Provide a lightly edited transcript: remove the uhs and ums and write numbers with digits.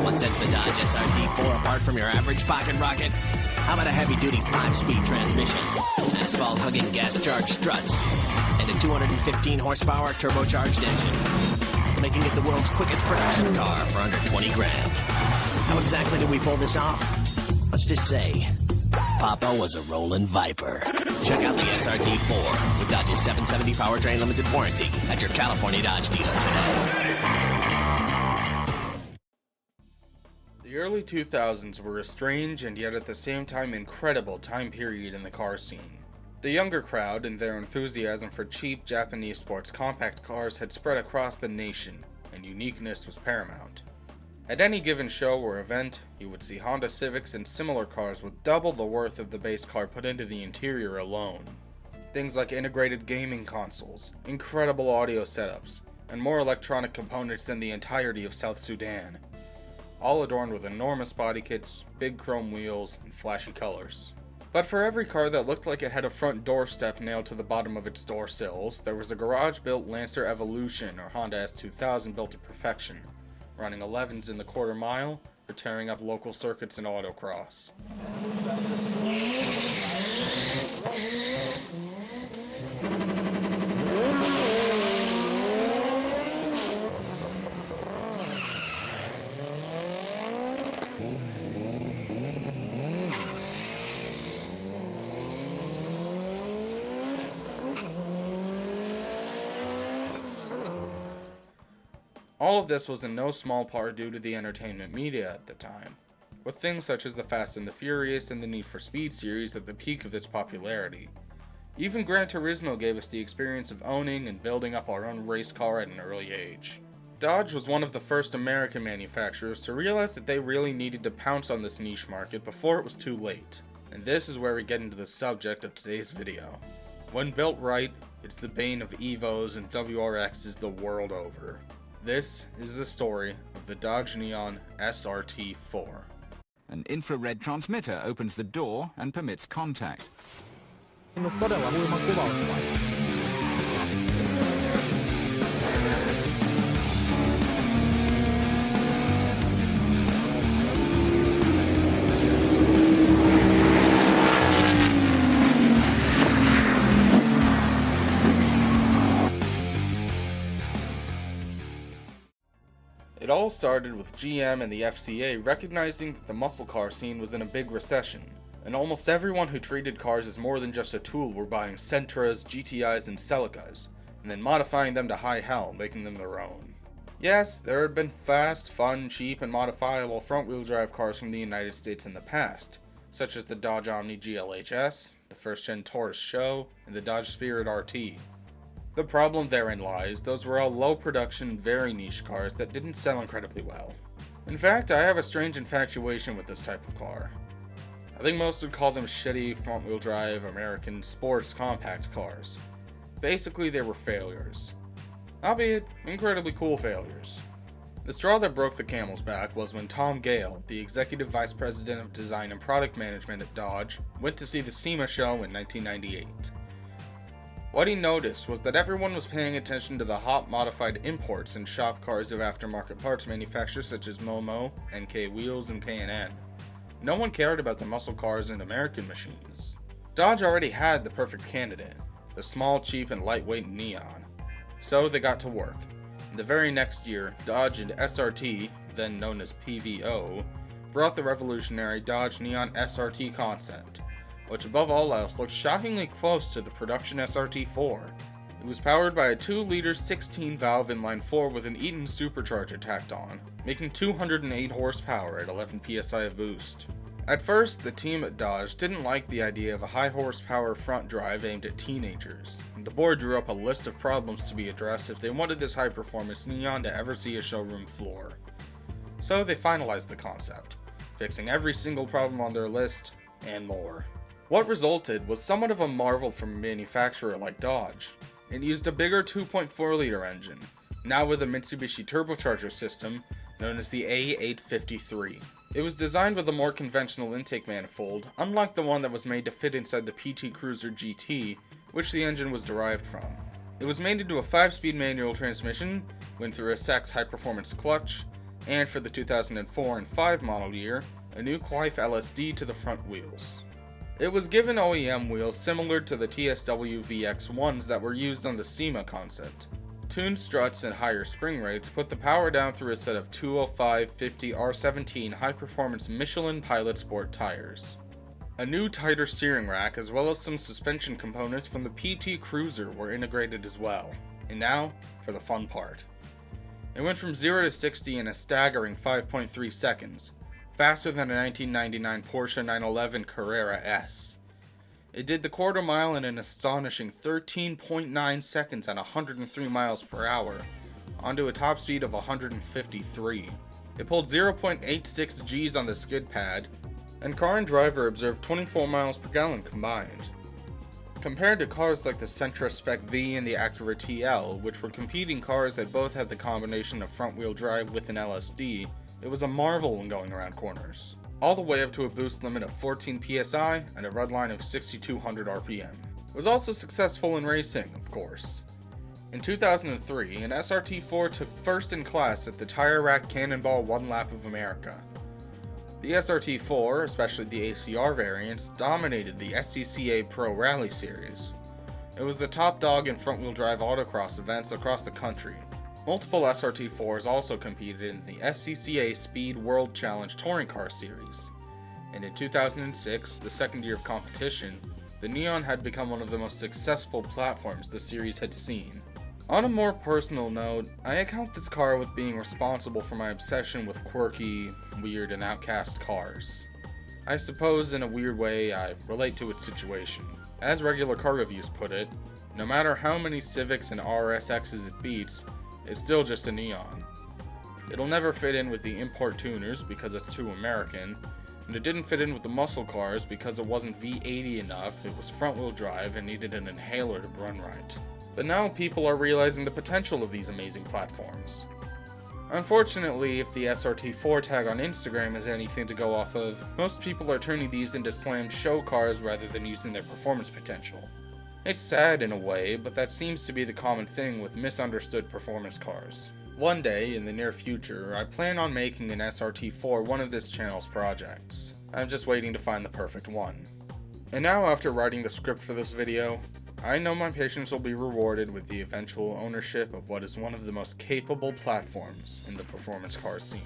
What sets the Dodge SRT4 apart from your average pocket rocket? How about a heavy-duty 5-speed transmission, asphalt-hugging gas-charged struts, and a 215 horsepower turbocharged engine, making it the world's quickest production car for under 20 grand. How exactly did we pull this off? Let's just say, Papa was a rolling viper. Check out the SRT4 with Dodge's 770 powertrain limited warranty at your California Dodge dealer today. The early 2000s were a strange and yet at the same time incredible time period in the car scene. The younger crowd and their enthusiasm for cheap Japanese sports compact cars had spread across the nation, and uniqueness was paramount. At any given show or event, you would see Honda Civics and similar cars with double the worth of the base car put into the interior alone. Things like integrated gaming consoles, incredible audio setups, and more electronic components than the entirety of South Sudan, all adorned with enormous body kits, big chrome wheels, and flashy colors. But for every car that looked like it had a front doorstep nailed to the bottom of its door sills, there was a garage-built Lancer Evolution or Honda S2000 built to perfection, running 11s in the quarter mile, or tearing up local circuits in autocross. All of this was in no small part due to the entertainment media at the time, with things such as the Fast and the Furious and the Need for Speed series at the peak of its popularity. Even Gran Turismo gave us the experience of owning and building up our own race car at an early age. Dodge was one of the first American manufacturers to realize that they really needed to pounce on this niche market before it was too late, and this is where we get into the subject of today's video. When built right, it's the bane of Evos and WRXs the world over. This is the story of the Dodge Neon SRT4. An infrared transmitter opens the door and permits contact. It all started with GM and the FCA recognizing that the muscle car scene was in a big recession, and almost everyone who treated cars as more than just a tool were buying Sentras, GTIs, and Celicas, and then modifying them to high hell, making them their own. Yes, there had been fast, fun, cheap, and modifiable front-wheel drive cars from the United States in the past, such as the Dodge Omni GLHS, the first-gen Taurus Show, and the Dodge Spirit RT. The problem therein lies, those were all low-production, very niche cars that didn't sell incredibly well. In fact, I have a strange infatuation with this type of car. I think most would call them shitty, front-wheel drive, American, sports, compact cars. Basically, they were failures. Albeit, incredibly cool failures. The straw that broke the camel's back was when Tom Gale, the Executive Vice President of Design and Product Management at Dodge, went to see the SEMA show in 1998. What he noticed was that everyone was paying attention to the hot modified imports and shop cars of aftermarket parts manufacturers such as Momo, NK Wheels, and K&N. No one cared about the muscle cars and American machines. Dodge already had the perfect candidate, the small, cheap, and lightweight Neon. So they got to work. And the very next year, Dodge and SRT, then known as PVO, brought the revolutionary Dodge Neon SRT concept, which above all else looked shockingly close to the production SRT4. It was powered by a 2-liter 16-valve inline-4 with an Eaton supercharger tacked on, making 208 horsepower at 11 psi of boost. At first, the team at Dodge didn't like the idea of a high-horsepower front drive aimed at teenagers, and the board drew up a list of problems to be addressed if they wanted this high-performance Neon to ever see a showroom floor. So they finalized the concept, fixing every single problem on their list, and more. What resulted was somewhat of a marvel from a manufacturer like Dodge. It used a bigger 2.4-liter engine, now with a Mitsubishi turbocharger system known as the A853. It was designed with a more conventional intake manifold, unlike the one that was made to fit inside the PT Cruiser GT, which the engine was derived from. It was made into a 5-speed manual transmission, went through a Sachs high-performance clutch, and for the 2004 and 5 model year, a new Quife LSD to the front wheels. It was given OEM wheels similar to the TSW VX1s that were used on the SEMA concept. Tuned struts and higher spring rates put the power down through a set of 205/50 R17 high-performance Michelin Pilot Sport tires. A new tighter steering rack as well as some suspension components from the PT Cruiser were integrated as well. And now, for the fun part. It went from 0 to 60 in a staggering 5.3 seconds, faster than a 1999 Porsche 911 Carrera S. It did the quarter mile in an astonishing 13.9 seconds at 103 miles per hour, onto a top speed of 153. It pulled 0.86 Gs on the skid pad, and car and driver observed 24 miles per gallon combined. Compared to cars like the Sentra Spec V and the Acura TL, which were competing cars that both had the combination of front-wheel drive with an LSD, it was a marvel when going around corners, all the way up to a boost limit of 14 psi and a red line of 6,200 RPM. It was also successful in racing, of course. In 2003, an SRT4 took first in class at the Tire Rack Cannonball One Lap of America. The SRT4, especially the ACR variants, dominated the SCCA Pro Rally Series. It was the top dog in front-wheel drive autocross events across the country. Multiple SRT4s also competed in the SCCA Speed World Challenge Touring Car Series. And in 2006, the second year of competition, the Neon had become one of the most successful platforms the series had seen. On a more personal note, I account this car with being responsible for my obsession with quirky, weird, and outcast cars. I suppose in a weird way I relate to its situation. As Regular Car Reviews put it, no matter how many Civics and RSXs it beats, it's still just a Neon. It'll never fit in with the import tuners because it's too American, and it didn't fit in with the muscle cars because it wasn't V80 enough, it was front-wheel drive and needed an inhaler to run right. But now people are realizing the potential of these amazing platforms. Unfortunately, if the SRT4 tag on Instagram is anything to go off of, most people are turning these into slammed show cars rather than using their performance potential. It's sad in a way, but that seems to be the common thing with misunderstood performance cars. One day, in the near future, I plan on making an SRT4 one of this channel's projects. I'm just waiting to find the perfect one. And now, after writing the script for this video, I know my patience will be rewarded with the eventual ownership of what is one of the most capable platforms in the performance car scene.